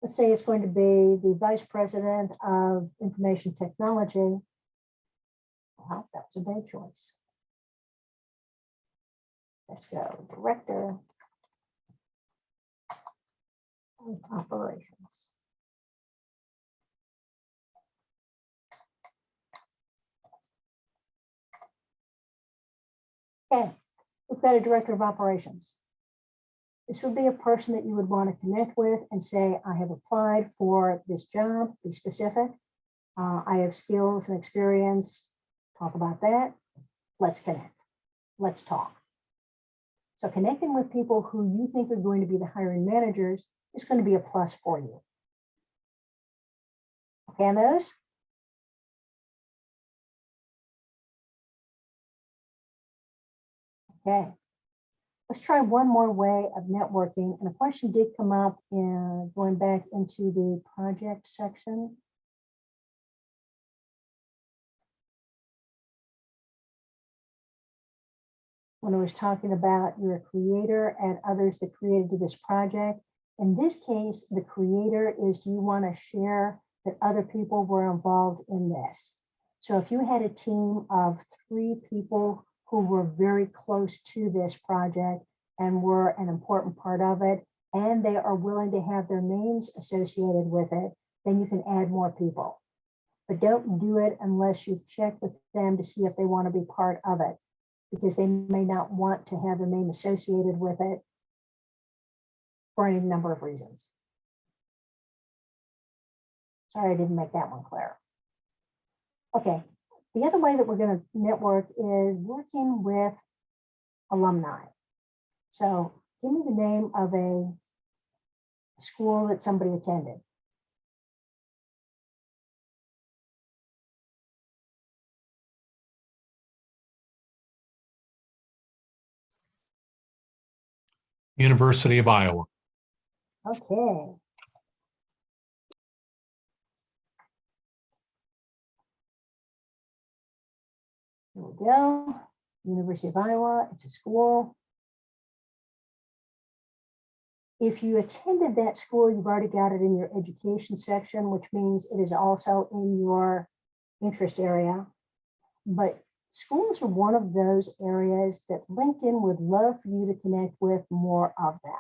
Let's say it's going to be the Vice President of Information Technology. Well, that was a bad choice. Let's go Director of Operations. Okay, we've got a Director of Operations. This would be a person that you would want to connect with and say, I have applied for this job, be specific. I have skills and experience, talk about that. Let's connect, let's talk. So connecting with people who you think are going to be the hiring managers is going to be a plus for you. Okay on those? Okay. Let's try one more way of networking. And a question did come up in going back into the project section. When I was talking about you're a creator and others that created this project. In this case, the creator is, do you want to share that other people were involved in this? So if you had a team of 3 people who were very close to this project and were an important part of it, and they are willing to have their names associated with it, then you can add more people. But don't do it unless you've checked with them to see if they want to be part of it, because they may not want to have their name associated with it for any number of reasons. Sorry, I didn't make that one clear. Okay, the other way that we're going to network is working with alumni. So give me the name of a school that somebody attended. University of Iowa. Okay. Here we go. University of Iowa, it's a school. If you attended that school, you've already got it in your education section, which means it is also in your interest area. But Schools are one of those areas that LinkedIn would love for you to connect with more of them.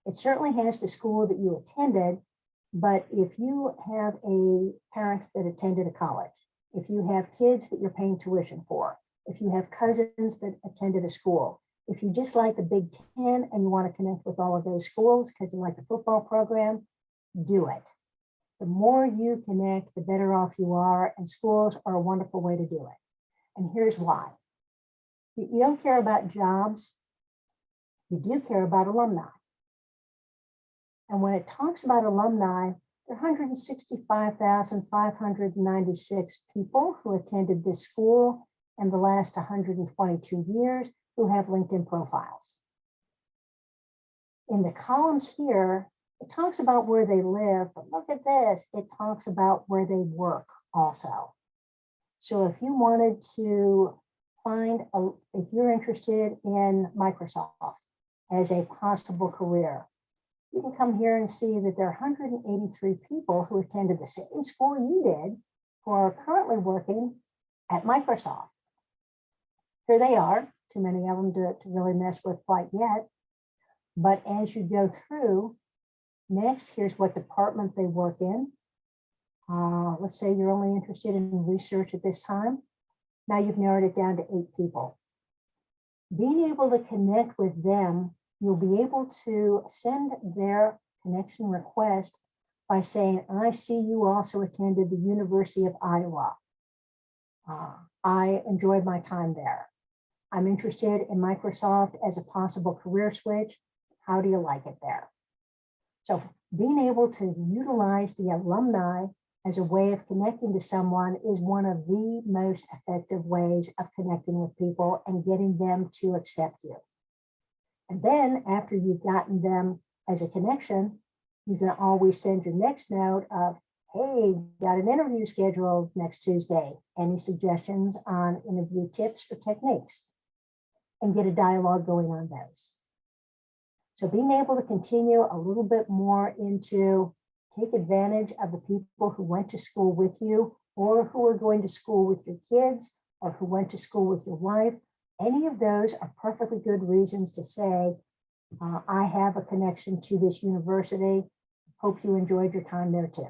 It certainly has the school that you attended, but if you have a parent that attended a college, if you have kids that you're paying tuition for, if you have cousins that attended a school, if you just like the Big Ten and you want to connect with all of those schools because you like the football program, do it. The more you connect, the better off you are, and schools are a wonderful way to do it. And here's why. You don't care about jobs, you do care about alumni. And when it talks about alumni, there are 165,596 people who attended this school in the last 122 years who have LinkedIn profiles. In the columns here, it talks about where they live, but look at this, it talks about where they work also. So if you wanted to if you're interested in Microsoft as a possible career, you can come here and see that there are 183 people who attended the same school you did who are currently working at Microsoft. Here they are, too many of them to really mess with quite yet. But as you go through, next, here's what department they work in. Let's say you're only interested in research at this time. Now you've narrowed it down to 8 people. Being able to connect with them, you'll be able to send their connection request by saying, I see you also attended the University of Iowa. I enjoyed my time there. I'm interested in Microsoft as a possible career switch. How do you like it there? So being able to utilize the alumni as a way of connecting to someone is one of the most effective ways of connecting with people and getting them to accept you. And then after you've gotten them as a connection, you can always send your next note of, hey, got an interview scheduled next Tuesday. Any suggestions on interview tips or techniques? And get a dialogue going on those. So being able to continue a little bit more into take advantage of the people who went to school with you or who are going to school with your kids or who went to school with your wife. Any of those are perfectly good reasons to say, I have a connection to this university. Hope you enjoyed your time there too.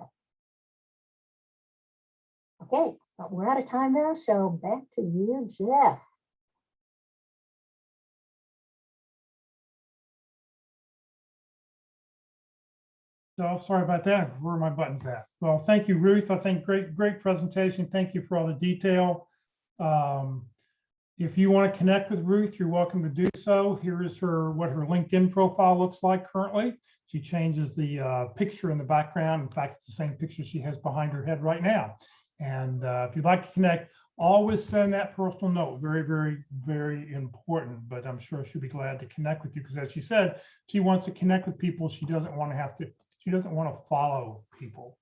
Okay, but we're out of time now, so back to you, Jeff. So sorry about that. Where are my buttons at? Well, thank you, Ruth. I think great presentation. Thank you for all the detail. If you want to connect with Ruth, you're welcome to do so. Here is what her LinkedIn profile looks like currently. She changes the picture in the background. In fact, it's the same picture she has behind her head right now. And if you'd like to connect, always send that personal note. Very, very, very important. But I'm sure she'll be glad to connect with you because, as she said, she wants to connect with people. She doesn't want to she doesn't want to follow people.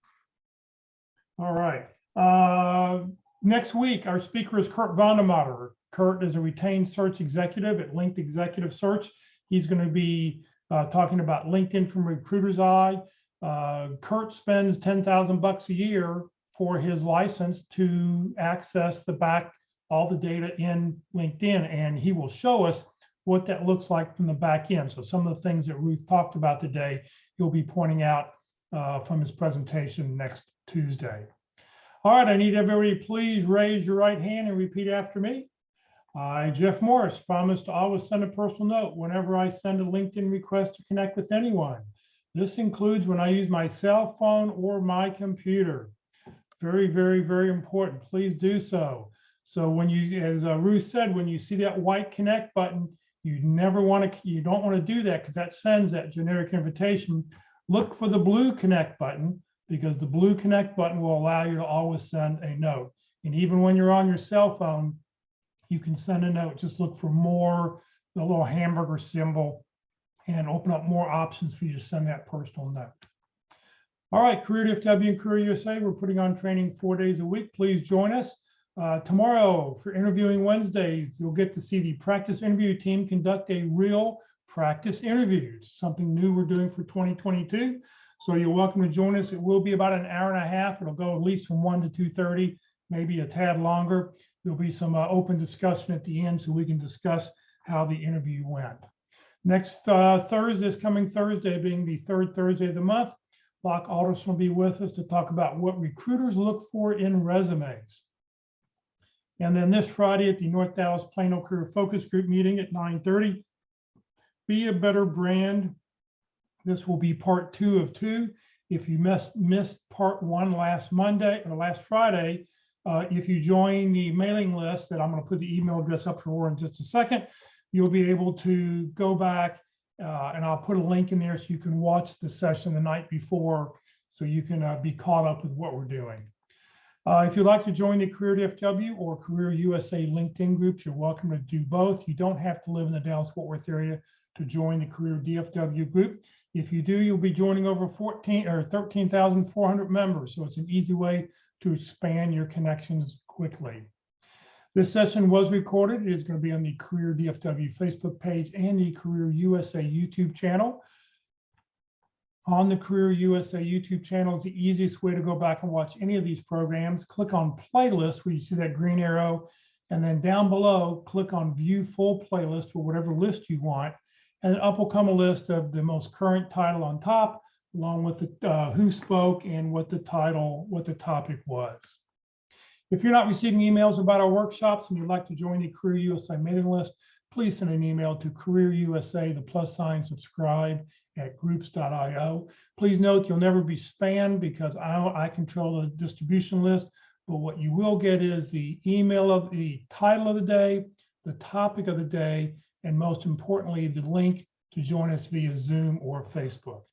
All right. Next week, our speaker is Kurt Vandermatter. Kurt is a retained search executive at Linked Executive Search. He's going to be talking about LinkedIn from Recruiter's Eye. Kurt spends $10,000 a year for his license to access all the data in LinkedIn, and he will show us what that looks like from the back end. So some of the things that Ruth talked about today, he'll be pointing out from his presentation next Tuesday. All right, I need everybody, please raise your right hand and repeat after me. I, Jeff Morris, promise to always send a personal note whenever I send a LinkedIn request to connect with anyone. This includes when I use my cell phone or my computer. Very, very, very important. Please do so. So when you, as Ruth said, when you see that white connect button, you don't want to do that because that sends that generic invitation. Look for the blue connect button because the blue connect button will allow you to always send a note. And even when you're on your cell phone, you can send a note. Just look for more, the little hamburger symbol, and open up more options for you to send that personal note. All right, Career DFW and Career USA, we're putting on training 4 days a week. Please join us. Tomorrow for Interviewing Wednesdays, you'll get to see the practice interview team conduct a real practice interview, something new we're doing for 2022. So you're welcome to join us. It will be about an hour and a half. It'll go at least from 1 to 2:30, maybe a tad longer. There'll be some open discussion at the end so we can discuss how the interview went. Next Thursday, this coming Thursday, being the third Thursday of the month, Bach Alderson will be with us to talk about what recruiters look for in resumes. And then this Friday at the North Dallas Plano Career Focus Group meeting at 9:30, Be a Better Brand. This will be part 2 of 2. If you missed part 1 last Friday, if you join the mailing list that I'm going to put the email address up for in just a second, you'll be able to go back and I'll put a link in there so you can watch the session the night before so you can be caught up with what we're doing. If you'd like to join the Career DFW or Career USA LinkedIn groups, you're welcome to do both. You don't have to live in the Dallas-Fort Worth area to join the Career DFW group. If you do, you'll be joining over 13,400 members. So it's an easy way to expand your connections quickly. This session was recorded. It is going to be on the Career DFW Facebook page and the Career USA YouTube channel. On the Career USA YouTube channel is the easiest way to go back and watch any of these programs. Click on playlist where you see that green arrow, and then down below, click on view full playlist for whatever list you want. And up will come a list of the most current title on top, along with the who spoke and what the topic was. If you're not receiving emails about our workshops and you'd like to join the Career USA mailing list, please send an email to careerusa, subscribe @groups.io. Please note you'll never be spammed because I control the distribution list, but what you will get is the email of the title of the day, the topic of the day, and most importantly, the link to join us via Zoom or Facebook.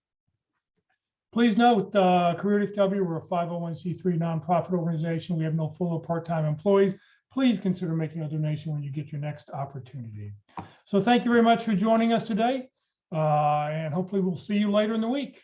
Please note, Career DFW, we're a 501c3 nonprofit organization. We have no full or part-time employees. Please consider making a donation when you get your next opportunity. So thank you very much for joining us today, and hopefully we'll see you later in the week.